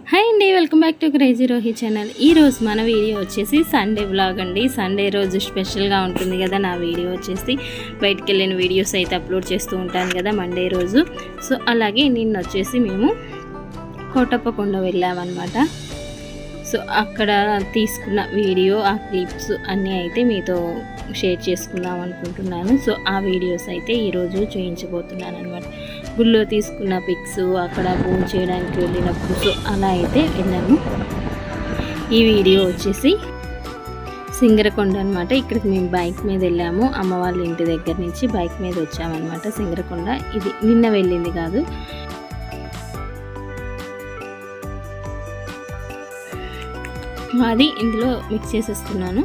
हाय अंडी welcome back to crazy रोही channel. ఈ రోజు మన వీడియో వచ్చేసి సండే వ్లాగ్ అండి। సండే రోజు స్పెషల్ గా ఉంటుంది కదా నా వీడియో వచ్చేసి బయటికి వెళ్ళిన వీడియోస్ అయితే అప్లోడ్ చేస్తూ ఉంటాను కదా మండే రోజు। సో అలాగే నిన్న వచ్చేసి మేము కోటప్పకొండ వెళ్ళామన్నమాట। సో అక్కడ తీసుకున్న వీడియో ఆ క్లిప్స్ అన్నీ అయితే మీతో షేర్ చేసుకుందాం అనుకుంటున్నాను। సో ఆ వీడియోస్ అయితే ఈ రోజు చూపించబోతున్నాను అన్నమాట। గుళ్ళో తీసుకున్న పిక్స్, అక్కడ పూజ చేయడానికి వెళ్ళినప్పుడు సో అలా అయితే వెళ్ళాము। ఈ వీడియో వచ్చేసి సింగరకొండ అన్నమాట। ఇక్కడికి మేము బైక్ మీద వెళ్ళాము, అమ్మ వాళ్ళ ఇంటి దగ్గర నుంచి బైక్ మీద వచ్చామన్నమాట సింగరకొండ। ఇది నిన్న వెళ్ళింది కాదు, అది ఇందులో మిక్స్ చేసేస్తున్నాను।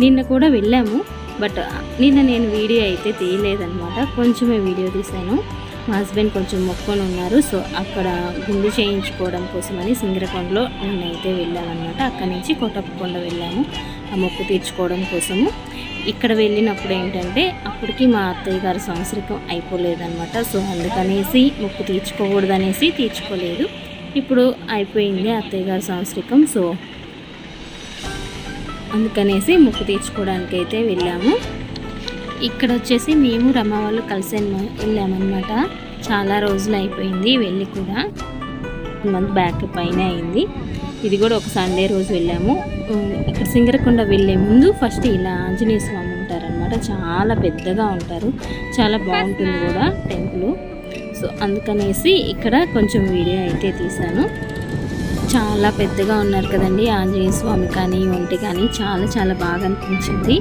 నిన్న కూడా వెళ్ళాము, బట్ నిన్న నేను వీడియో అయితే తీయలేదన్నమాట, కొంచెమే వీడియో తీశాను। మా హస్బెండ్ కొంచెం మొక్కుకొని ఉన్నారు, సో అక్కడ గుండు చేయించుకోవడం కోసమని సింగరకొండలో నేనైతే వెళ్ళామన్నమాట। అక్కడి నుంచి కోటప్పకొండ వెళ్ళాము ఆ మొక్కు తీర్చుకోవడం కోసము। ఇక్కడ వెళ్ళినప్పుడు ఏంటంటే అప్పటికి మా అత్తయ్య గారి సంవత్సరం అయిపోలేదన్నమాట, సో అందుకనేసి మొక్కు తీర్చుకోకూడదనేసి తీర్చుకోలేదు। ఇప్పుడు అయిపోయింది అత్తయ్య గారి సంవత్సరం, సో అందుకనేసి మొక్కు తీర్చుకోవడానికి అయితే వెళ్ళాము। ఇక్కడ వచ్చేసి మేము రమ్మ వాళ్ళు కలిసి వెళ్ళామన్నమాట। చాలా రోజులు అయిపోయింది వెళ్ళి కూడా, 1 మంత్ బ్యాక్ పైన అయింది। ఇది కూడా ఒక సండే రోజు వెళ్ళాము। ఇక్కడ సింగరకొండ వెళ్ళే ముందు ఫస్ట్ ఇలా ఆంజనేయ స్వామి ఉంటారనమాట, చాలా పెద్దగా ఉంటారు, చాలా బాగుంటుంది కూడా టెంపుల్। సో అందుకనేసి ఇక్కడ కొంచెం వీడియో అయితే తీశాను। చాలా పెద్దగా ఉన్నారు కదండి ఆంజనేయ స్వామి కానీ ఒంటి కానీ, చాలా బాగా అనిపించింది।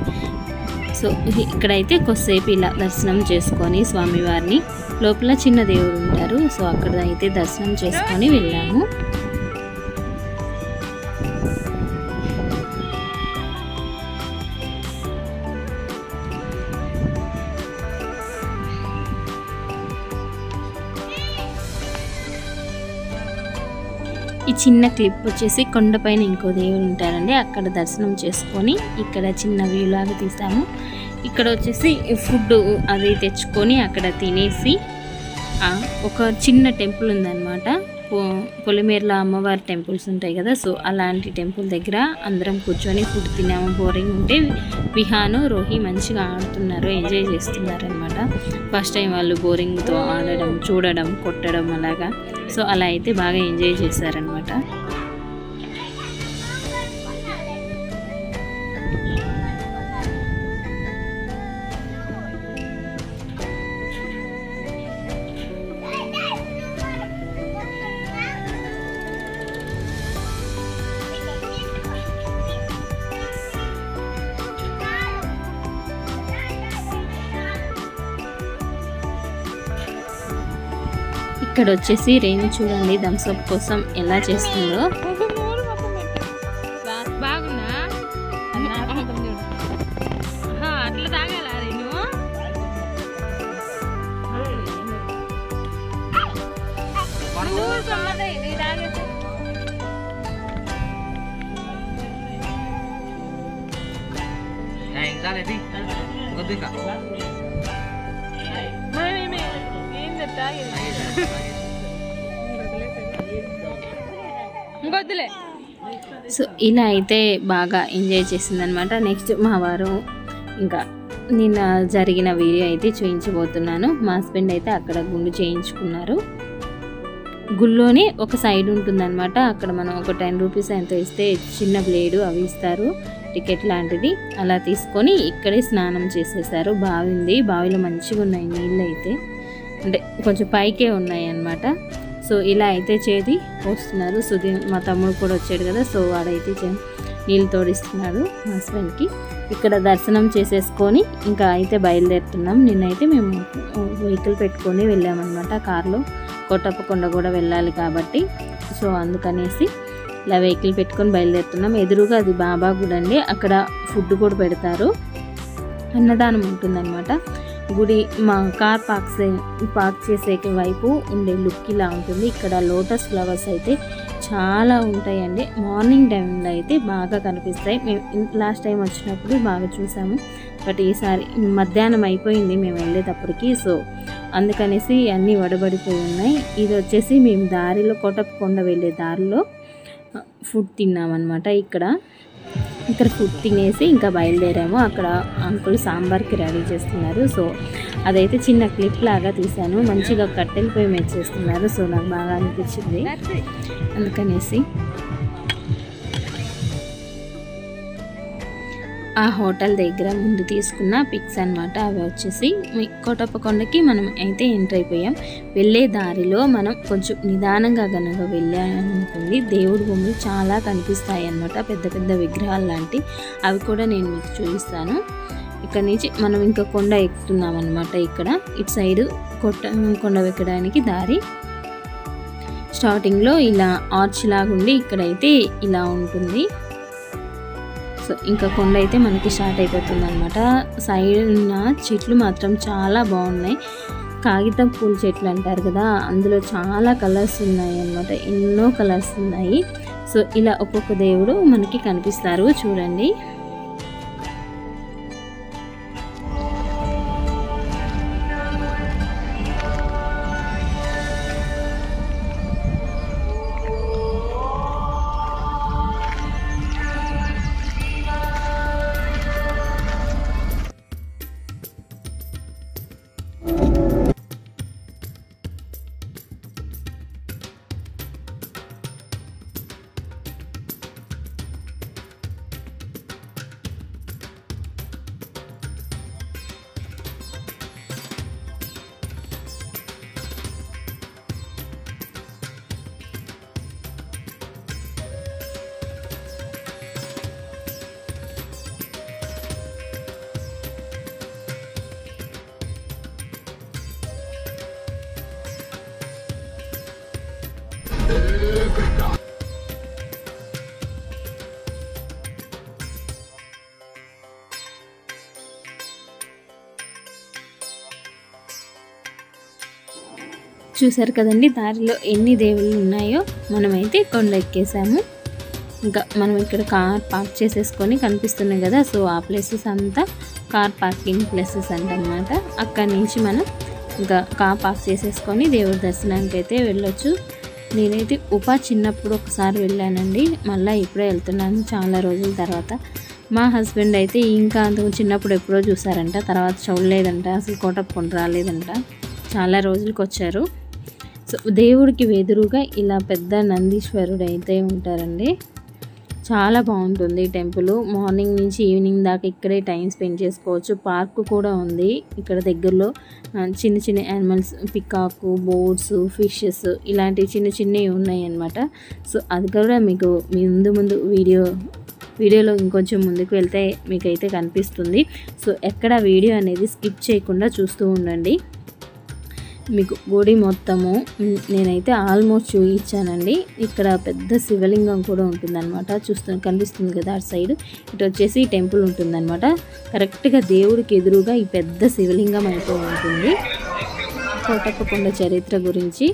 సో ఇక్కడైతే కొద్దిసేపు ఇలా దర్శనం చేసుకొని స్వామివారిని, లోపల చిన్న దేవుడు ఉంటారు, సో అక్కడ అయితే దర్శనం చేసుకొని వెళ్ళాము। ఈ చిన్న క్లిప్ వచ్చేసి కొండపైన ఇంకో దేవుడు ఉంటారండి, అక్కడ దర్శనం చేసుకొని ఇక్కడ చిన్న వ్యూ లాగా తీసాము। ఇక్కడ వచ్చేసి ఫుడ్ అది తెచ్చుకొని అక్కడ తినేసి ఒక చిన్న టెంపుల్ ఉందన్నమాట, పొలిమేరలో అమ్మవారి టెంపుల్స్ ఉంటాయి కదా, సో అలాంటి టెంపుల్ దగ్గర అందరం కూర్చొని ఫుడ్ తిన్నాము। బోరింగ్ ఉంటే విహాను రోహి మంచిగా ఆడుతున్నారు, ఎంజాయ్ చేస్తున్నారు అనమాట। ఫస్ట్ టైం వాళ్ళు బోరింగ్తో ఆడడం, చూడడం, కొట్టడం అలాగా, సో అలా అయితే బాగా ఎంజాయ్ చేశారనమాట। ఇక్కడ వచ్చేసి రేణు చూడండి థమ్స్అప్ కోసం ఎలా చేస్తుందో, బాగున్నా అట్లా తాగాల రేణు, సో ఇలా అయితే బాగా ఎంజాయ్ చేసిందనమాట। నెక్స్ట్ మా వారు ఇంకా నిన్న జరిగిన వీడియో అయితే చూపించబోతున్నాను। మా హస్బెండ్ అయితే అక్కడ గుండు చేయించుకున్నారు, గుళ్ళోనే ఒక సైడ్ ఉంటుందన్నమాట, అక్కడ మనం ఒక 10 రూపీస్ ఎంతో ఇస్తే చిన్న బ్లేడు అవి ఇస్తారు, టికెట్ లాంటిది, అలా తీసుకొని ఇక్కడే స్నానం చేసేసారు। బావి ఉంది, బావిలో మంచిగా ఉన్నాయి నీళ్ళు అయితే, అంటే కొంచెం పైకే ఉన్నాయి అన్నమాట। సో ఇలా అయితే చేది పోస్తున్నారు, సుధీర్ మా తమ్ముడు కూడా వచ్చాడు కదా, సో వాడైతే నీళ్ళు తోడిస్తున్నాడు మా హస్బెండ్కి। ఇక్కడ దర్శనం చేసేసుకొని ఇంకా అయితే బయలుదేరుతున్నాం। నిన్నైతే మేము వెహికల్ పెట్టుకొని వెళ్ళామన్నమాట కార్లో, కోటప్పకొండ కూడా వెళ్ళాలి కాబట్టి, సో అందుకనేసి ఇలా వెహికల్ పెట్టుకొని బయలుదేరుతున్నాం। ఎదురుగా అది బాబా గుడి అండి, అక్కడ ఫుడ్ కూడా పెడతారు, అన్నదానం ఉంటుందన్నమాట। గుడి మా కార్ పార్క్ చేసే వైపు ఉండే లుక్ ఇలా ఉంటుంది। ఇక్కడ లోటస్ ఫ్లవర్స్ అయితే చాలా ఉంటాయండి, మార్నింగ్ టైంలో అయితే బాగా కనిపిస్తాయి। మేము లాస్ట్ టైం వచ్చినప్పుడు బాగా చూసాము, బట్ ఈసారి మధ్యాహ్నం అయిపోయింది మేము వెళ్ళేటప్పటికి, సో అందుకనేసి అన్నీ వడబడిపోయి ఉన్నాయి। ఇది వచ్చేసి మేము దారిలో కోటప్పకొండ వెళ్ళే దారిలో ఫుడ్ తిన్నామన్నమాట. ఇక్కడ ఫుడ్ తినేసి ఇంకా బయలుదేరాము. అక్కడ అంకుల్ సాంబార్కి రెడీ చేస్తున్నారు. సో అదైతే చిన్న క్లిప్ లాగా తీశాను. మంచిగా కట్టెల పొయ్యి మీద చేస్తున్నారు. సో నాకు బాగా అనిపించింది, అందుకనేసి. ఆ హోటల్ దగ్గర ముందు తీసుకున్న పిక్స్ అనమాట. అవి వచ్చేసి కోటప్పకొండకి మనం అయితే ఎంటర్ అయిపోయాం. వెళ్ళే దారిలో మనం కొంచెం నిదానంగా కనుక వెళ్ళామనుకోండి, దేవుడి బొమ్మలు చాలా కనిపిస్తాయి అన్నమాట, పెద్ద పెద్ద విగ్రహాలు లాంటి. అవి కూడా నేను మీకు చూపిస్తాను. ఇక్కడ నుంచి మనం ఇంకా కొండ ఎక్కుతున్నాం అనమాట. ఇక్కడ ఇటు సైడ్ కొండ ఎక్కడానికి దారి స్టార్టింగ్లో ఇలా ఆర్చ్ లాగుండి ఇక్కడైతే ఇలా ఉంటుంది. సో ఇంకా కొండ అయితే మనకి స్టార్ట్ అయిపోతుంది అనమాట. సైడ్ ఉన్న చెట్లు మాత్రం చాలా బాగున్నాయి. కాగితం పూల చెట్లు అంటారు కదా, అందులో చాలా కలర్స్ ఉన్నాయి అన్నమాట, ఎన్నో కలర్స్ ఉన్నాయి. సో ఇలా ఒక్కొక్క దేవుడు మనకి కనిపిస్తారు, చూడండి. చూసారు కదండి దారిలో ఎన్ని దేవుళ్ళు ఉన్నాయో. మనమైతే కొండ ఎక్కేసాము. ఇంకా మనం ఇక్కడ కార్ పార్క్ చేసేసుకొని కనిపిస్తున్నాయి కదా, సో ఆ ప్లేసెస్ అంతా కార్ పార్కింగ్ ప్లేసెస్ అంటన్నమాట. అక్కడి నుంచి మనం ఇంకా కార్ పార్క్ చేసేసుకొని దేవుడి దర్శనానికి అయితే వెళ్ళొచ్చు. నేనైతే చిన్నప్పుడు ఒకసారి వెళ్ళానండి, మళ్ళీ ఇప్పుడే వెళ్తున్నాను చాలా రోజుల తర్వాత. మా హస్బెండ్ అయితే ఇంకా అంతకు చిన్నప్పుడు ఎప్పుడో చూసారంట, తర్వాత చూడలేదంట, అసలు కోటప్పకొండ రాలేదంట, చాలా రోజులకి వచ్చారు. సో దేవుడికి ఎదురుగా ఇలా పెద్ద నందీశ్వరుడు అయితే ఉంటారండి. చాలా బాగుంటుంది టెంపుల్. మార్నింగ్ నుంచి ఈవినింగ్ దాకా ఇక్కడే టైం స్పెండ్ చేసుకోవచ్చు. పార్క్ కూడా ఉంది ఇక్కడ దగ్గరలో. చిన్న చిన్న యానిమల్స్, పికాకు, బోర్డ్స్, ఫిషెస్ ఇలాంటివి చిన్న చిన్నవి ఉన్నాయి అన్నమాట. సో అది కూడా మీకు ముందు వీడియోలో ఇంకొంచెం ముందుకు వెళ్తే మీకైతే కనిపిస్తుంది. సో ఎక్కడ వీడియో అనేది స్కిప్ చేయకుండా చూస్తూ ఉండండి. మీకు గుడి మొత్తము నేనైతే ఆల్మోస్ట్ చూపించానండి. ఇక్కడ పెద్ద శివలింగం కూడా ఉంటుందన్నమాట, కనిపిస్తుంది కదా అటు సైడ్. ఇటు వచ్చేసి టెంపుల్ ఉంటుందన్నమాట. కరెక్ట్గా దేవుడికి ఎదురుగా ఈ పెద్ద శివలింగం అయితే ఉంటుంది. కోటప్పకొండ చరిత్ర గురించి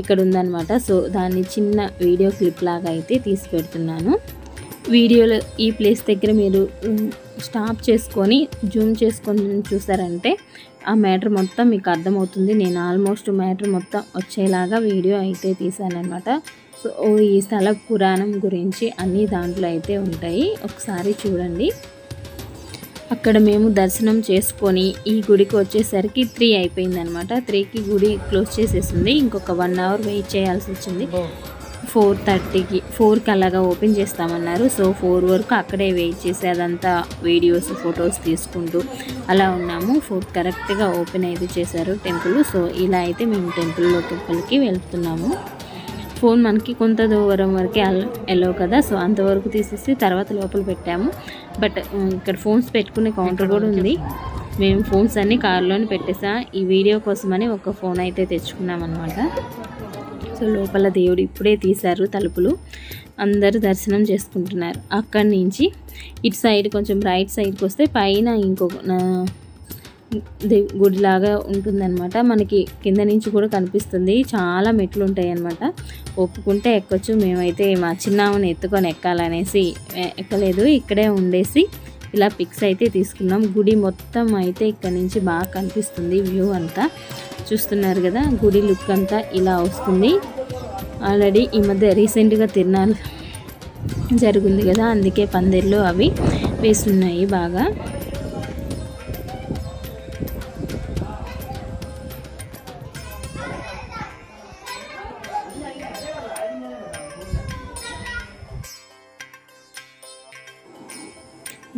ఇక్కడ ఉందన్నమాట. సో దాన్ని చిన్న వీడియో క్లిప్ లాగా అయితే తీసి పెడుతున్నాను. వీడియోలో ఈ ప్లేస్ దగ్గర మీరు స్టాప్ చేసుకొని జూమ్ చేసుకొని చూసారంటే ఆ మ్యాటర్ మొత్తం మీకు అర్థమవుతుంది. నేను ఆల్మోస్ట్ మ్యాటర్ మొత్తం వచ్చేలాగా వీడియో అయితే తీసానన్నమాట. సో ఈ స్థల పురాణం గురించి అన్నీ దాంట్లో అయితే ఉంటాయి, ఒకసారి చూడండి. అక్కడ మేము దర్శనం చేసుకొని ఈ గుడికి వచ్చేసరికి 3 అయిపోయిందనమాట. 3కి గుడి క్లోజ్ చేసేసింది. ఇంకొక 1 అవర్ వెయిట్ చేయాల్సి వచ్చింది. 4:30కి 4కి అలాగా ఓపెన్ చేస్తామన్నారు. సో 4 వరకు అక్కడే వెయిట్ చేసి అదంతా వీడియోస్ ఫొటోస్ తీసుకుంటూ అలా ఉన్నాము. 4 కరెక్ట్గా ఓపెన్ అయితే చేశారు టెంపుల్. సో ఇలా అయితే మేము టెంపుల్కి వెళ్తున్నాము. ఫోన్ మనకి కొంత దూరం వరకే ఎల్లో కదా, సో అంతవరకు తీసేసి తర్వాత లోపల పెట్టాము. బట్ ఇక్కడ ఫోన్స్ పెట్టుకునే కౌంటర్ కూడా ఉంది. మేము ఫోన్స్ అన్నీ కార్లోనే పెట్టేసాం. ఈ వీడియో కోసమని ఒక ఫోన్ అయితే తెచ్చుకున్నాం అనమాట. సో లోపల దేవుడు ఇప్పుడే తీశారు తలుపులు. అందరూ దర్శనం చేసుకుంటున్నారు. అక్కడి నుంచి ఇటు సైడ్ కొంచెం రైట్ సైడ్కి వస్తే పైన ఇంకొక గుడిలాగా ఉంటుందన్నమాట. మనకి కింద నుంచి కూడా కనిపిస్తుంది. చాలా మెట్లు ఉంటాయి అన్నమాట. ఒప్పుకుంటే ఎక్కొచ్చు. మేమైతే మా చిన్నామని ఎత్తుకొని ఎక్కాలనేసి ఎక్కలేదు, ఇక్కడే ఉండేసి ఇలా పిక్స్ అయితే తీసుకున్నాం. గుడి మొత్తం అయితే ఇక్కడ నుంచి బాగా కనిపిస్తుంది. వ్యూ అంతా చూస్తున్నారు కదా, గుడి లుక్ అంతా ఇలా వస్తుంది. ఆల్రెడీ ఈ మధ్య రీసెంట్గా జరుగుంది కదా, అందుకే పందిర్లు అవి వేస్తున్నాయి బాగా.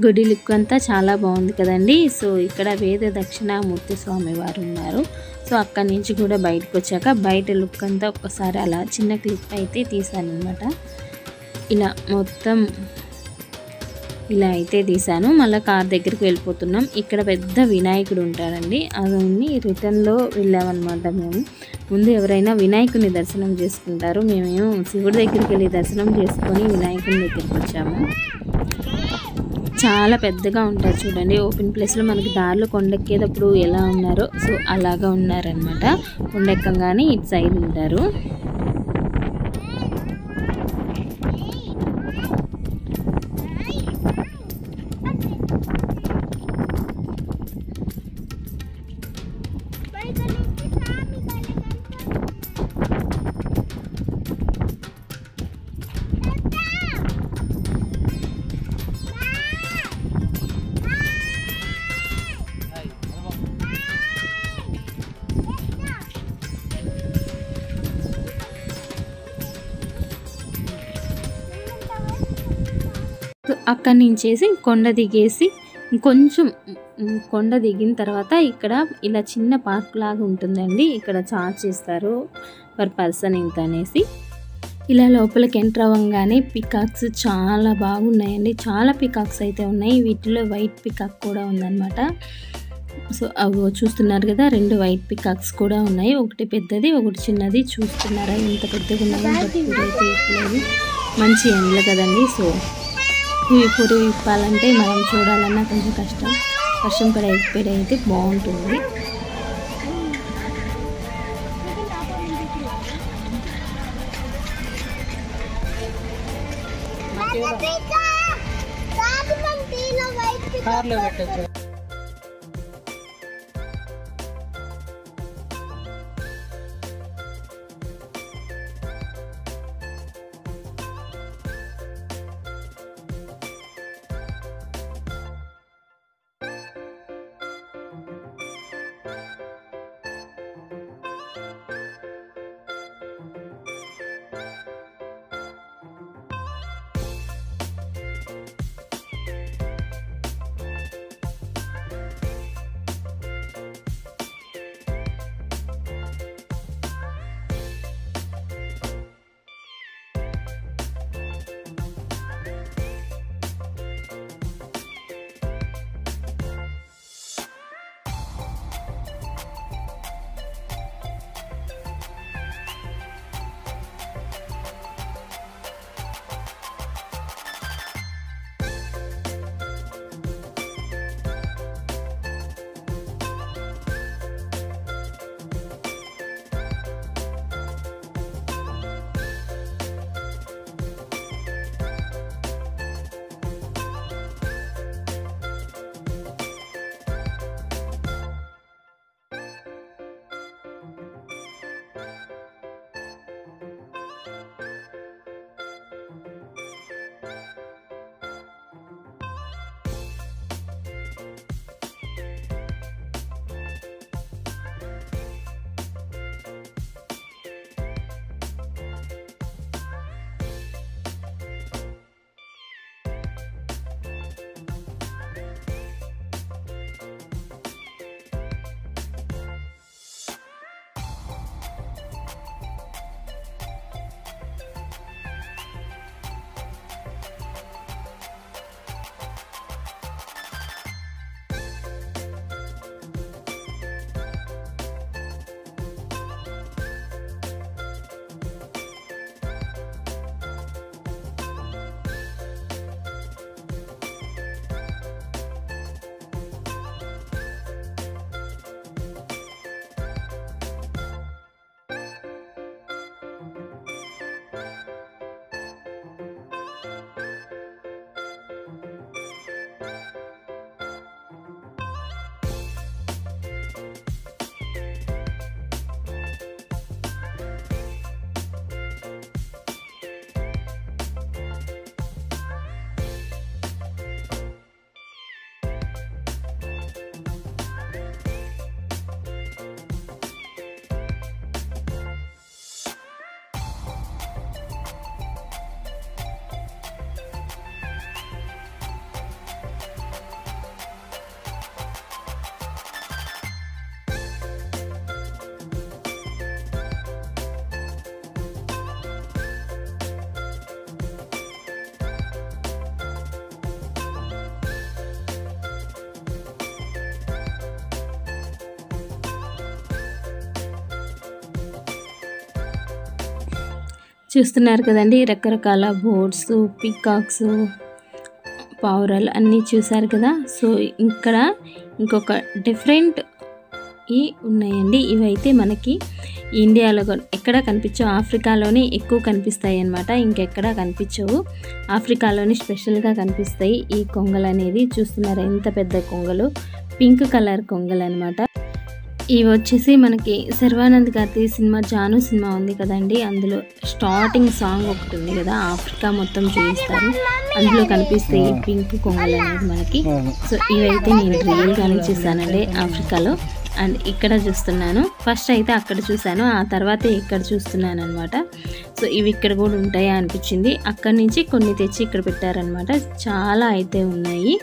గుడి లుక్ అంతా చాలా బాగుంది కదండి. సో ఇక్కడ వేద దక్షిణామూర్తి స్వామి వారు ఉన్నారు. సో అక్కడి నుంచి కూడా బయటకు వచ్చాక బయట లుక్ అంతా ఒక్కసారి అలా చిన్న క్లిప్ అయితే తీసాను అనమాట. ఇలా మొత్తం ఇలా అయితే తీసాను. మళ్ళీ కార్ దగ్గరికి వెళ్ళిపోతున్నాం. ఇక్కడ పెద్ద వినాయకుడు ఉంటాడండి, అదన్నీ రిటర్న్లో వెళ్ళామన్నమాట. మేము ముందు ఎవరైనా వినాయకుని దర్శనం చేసుకుంటారు, మేమేమో శివుడి దగ్గరికి వెళ్ళి దర్శనం చేసుకొని వినాయకుని దగ్గరికి వచ్చాము. చాలా పెద్దగా ఉంటారు చూడండి. ఓపెన్ ప్లేస్లో మనకి దారిలో కొండెక్కేటప్పుడు ఎలా ఉన్నారో సో అలాగా ఉన్నారనమాట. కొండెక్కగానే ఇటు సైడ్ ఉంటారు. అక్కడి నుంచేసి కొండ దిగేసి కొంచెం కొండ దిగిన తర్వాత ఇక్కడ ఇలా చిన్న పార్క్ లాగా ఉంటుందండి. ఇక్కడ చార్జ్ చేస్తారు పర్ పర్సన్ ఇంత అనేసి. ఇలా లోపలికి ఎంటర్ అవ్వగానే పికాక్స్ చాలా బాగున్నాయండి. చాలా పికాక్స్ అయితే ఉన్నాయి. వీటిలో వైట్ పికాక్ కూడా ఉందన్నమాట. సో అవి చూస్తున్నారు కదా, 2 వైట్ పికాక్స్ కూడా ఉన్నాయి. ఒకటి పెద్దది, ఒకటి చిన్నది. చూస్తున్నారా ఎంత పెద్దగా ఉన్నాయో. అయితే మంచి ఎండలు కదండి. సో ఇవి పూరి విప్పాలంటే మనం చూడాలన్నా కొంచెం వర్షం కూడా అయితే బాగుంటుంది. చూస్తున్నారు కదండి, రకరకాల బోర్డ్స్, పీకాక్స్, పావురాలు అన్నీ చూసారు కదా. సో ఇక్కడ ఇంకొక డిఫరెంట్ ఉన్నాయండి. ఇవైతే మనకి ఇండియాలో ఎక్కడ కనిపించవు, ఆఫ్రికాలోనే ఎక్కువ కనిపిస్తాయి అన్నమాట. ఇంకెక్కడా కనిపించవు, ఆఫ్రికాలోనే స్పెషల్గా కనిపిస్తాయి ఈ కొంగలు అనేది. చూస్తున్నారు ఎంత పెద్ద కొంగలు, పింక్ కలర్ కొంగలు అనమాట. ఇవి వచ్చేసి మనకి శర్వానంద్ గారి సినిమా జాను సినిమా ఉంది కదండి, అందులో స్టార్టింగ్ సాంగ్ ఒకటి ఉంది కదా, ఆఫ్రికా మొత్తం చూపిస్తారు, అందులో కనిపిస్తాయి పింక్ కొంగలు అనేది మనకి. సో ఇవైతే నేను రియల్గానే చూసానండి ఆఫ్రికాలో. అండ్ ఇక్కడ చూస్తున్నాను, ఫస్ట్ అయితే అక్కడ చూసాను, ఆ తర్వాత ఇక్కడ చూస్తున్నాను అనమాట. సో ఇవి ఇక్కడ కూడా ఉంటాయా అనిపించింది. అక్కడి నుంచి కొన్ని తెచ్చి ఇక్కడ పెట్టారనమాట, చాలా అయితే ఉన్నాయి.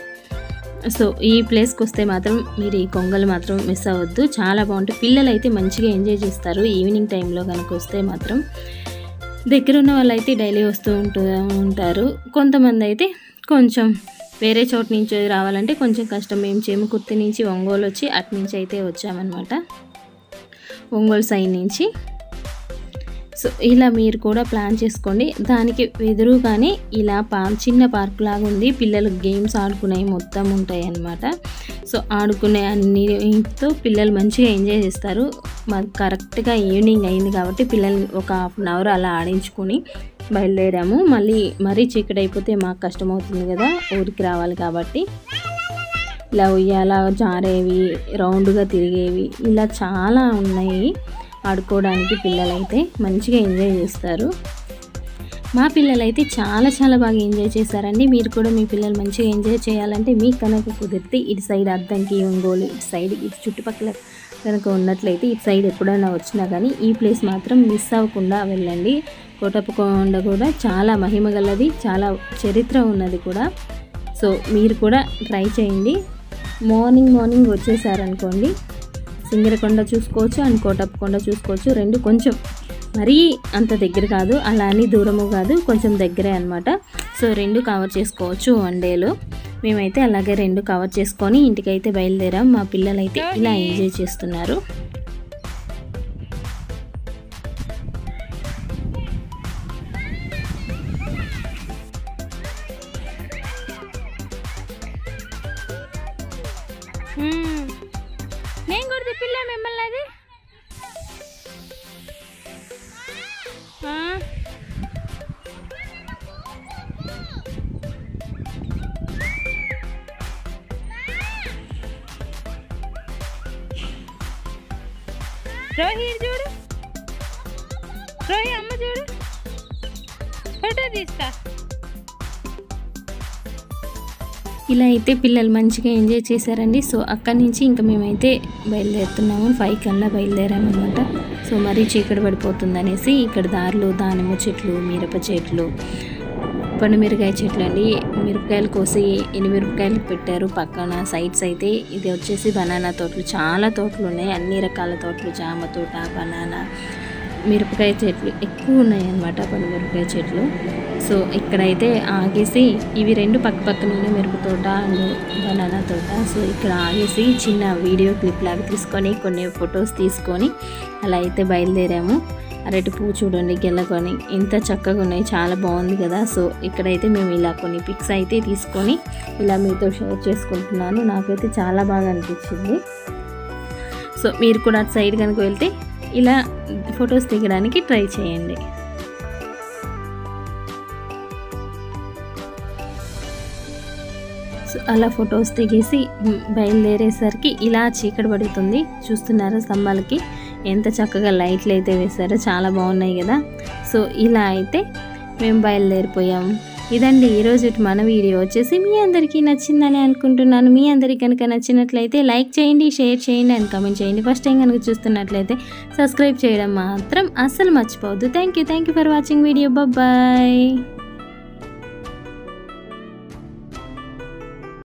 సో ఈ ప్లేస్కి వస్తే మాత్రం మీరు ఈ కొంగలు మాత్రం మిస్ అవ్వద్దు, చాలా బాగుంటాయి. పిల్లలు అయితే మంచిగా ఎంజాయ్ చేస్తారు ఈవినింగ్ టైంలో కనుక వస్తే మాత్రం. దగ్గర ఉన్న వాళ్ళు అయితే డైలీ వస్తూ ఉంటారు, కొంతమంది అయితే కొంచెం వేరే చోటు నుంచి రావాలంటే కొంచెం కష్టం. మేము చేమకుర్తి నుంచి ఒంగోలు వచ్చి అటు నుంచి అయితే వచ్చామన్నమాట, ఒంగోలు సైడ్ నుంచి. సో ఇలా మీరు కూడా ప్లాన్ చేసుకోండి. దానికి ఎదురుగానే ఇలా చిన్న పార్క్ లాగా ఉంది, పిల్లలు గేమ్స్ ఆడుకునేవి మొత్తం ఉంటాయి అన్నమాట. సో ఆడుకునే అన్నితో పిల్లలు మంచిగా ఎంజాయ్ చేస్తారు. మాకు కరెక్ట్గా ఈవినింగ్ అయింది కాబట్టి పిల్లలు ఒక హాఫ్ అన్ అవర్ అలా ఆడించుకొని బయలుదేరాము. మరీ చీకటి అయిపోతే మాకు కష్టమవుతుంది కదా ఊరికి రావాలి కాబట్టి. ఇలా ఉయ్యాల జారేవి, రౌండ్గా తిరిగేవి, ఇలా చాలా ఉన్నాయి ఆడుకోవడానికి. పిల్లలైతే మంచిగా ఎంజాయ్ చేస్తారు. మా పిల్లలైతే చాలా చాలా బాగా ఎంజాయ్ చేశారండి. మీరు కూడా మీ పిల్లలు మంచిగా ఎంజాయ్ చేయాలంటే మీకు కనుక కుదిరితే ఇటు సైడ్ అద్దంకి, ఒంగోలు ఇటు సైడ్ ఇటు చుట్టుపక్కల కనుక ఉన్నట్లయితే ఇటు సైడ్ ఎప్పుడైనా వచ్చినా కానీ ఈ ప్లేస్ మాత్రం మిస్ అవ్వకుండా వెళ్ళండి. కోటప్పకొండ కూడా చాలా మహిమ గలది, చాలా చరిత్ర ఉన్నది కూడా. సో మీరు కూడా ట్రై చేయండి. మార్నింగ్ వచ్చేసారనుకోండి, సింగరకొండ చూసుకోవచ్చు అండ్ కోటప్పకొండ చూసుకోవచ్చు. రెండు కొంచెం మరీ అంత దగ్గర కాదు, అలా అని దూరము కాదు, కొంచెం దగ్గరే అనమాట. సో రెండు కవర్ చేసుకోవచ్చు వన్ డేలో. మేమైతే అలాగే రెండు కవర్ చేసుకొని ఇంటికైతే బయలుదేరాం. మా పిల్లలైతే ఇలా ఎంజాయ్ చేస్తున్నారు. నేను కూడా తిప్పిలే మిమ్మల్ని అది. రోహి చూడు, రోహి అమ్మ చూడు, ఫోటో తీస్తా. ఇలా అయితే పిల్లలు మంచిగా ఎంజాయ్ చేశారండి. సో అక్కడి నుంచి ఇంకా మేమైతే బయలుదేరుతున్నాము. 5 కల్లా బయలుదేరామన్నమాట. సో మరీ చీకటి పడిపోతుంది అనేసి ఇక్కడ దారిలో దానిమ్మ చెట్లు, మిరప చెట్లు, పండుమిరకాయ చెట్లు అండి. మిరపకాయలు కోసి మిరపకాయలు పెట్టారు పక్కన సైడ్స్ అయితే. ఇది వచ్చేసి బనానా తోటలు, చాలా తోటలు ఉన్నాయి, అన్ని రకాల తోటలు, జామ తోట, బనానా, మిరపకాయ చెట్లు ఎక్కువ ఉన్నాయి అన్నమాట, పండుమిరపకాయ చెట్లు. సో ఇక్కడైతే ఆగేసి ఇవి రెండు పక్కనే మిరప తోట అండ్ బనానా తోట. సో ఇక్కడ ఆగేసి చిన్న వీడియో క్లిప్ లాగా తీసుకొని కొన్ని ఫొటోస్ తీసుకొని అలా అయితే బయలుదేరాము. అరటి పువ్వు చూడండి గెల్లకొని ఎంత చక్కగా ఉన్నాయి, చాలా బాగుంది కదా. సో ఇక్కడైతే మేము ఇలా కొన్ని పిక్స్ అయితే తీసుకొని ఇలా మీతో షేర్ చేసుకుంటున్నాను. నాకైతే చాలా బాగా అనిపించింది. సో మీరు కూడా అటు సైడ్ కనుక వెళ్తే ఇలా ఫొటోస్ దిగడానికి ట్రై చేయండి. సో అలా ఫొటోస్ దిగేసి బయలుదేరేసరికి ఇలా చీకటి పడుతుంది. చూస్తున్నారా స్తంభాలకి ఎంత చక్కగా లైట్లు అయితే వేశారో, చాలా బాగున్నాయి కదా. సో ఇలా అయితే మేము బయలుదేరిపోయాము. ఇదండి ఈరోజు మన వీడియో వచ్చేసి మీ అందరికీ నచ్చిందని అనుకుంటున్నాను. మీ అందరికీ కనుక నచ్చినట్లయితే లైక్ చేయండి, షేర్ చేయండి అండ్ కామెంట్ చేయండి. ఫస్ట్ టైం కనుక చూస్తున్నట్లయితే సబ్స్క్రైబ్ చేయడం మాత్రం అస్సలు మర్చిపోవద్దు. Thank you for watching video. Bye.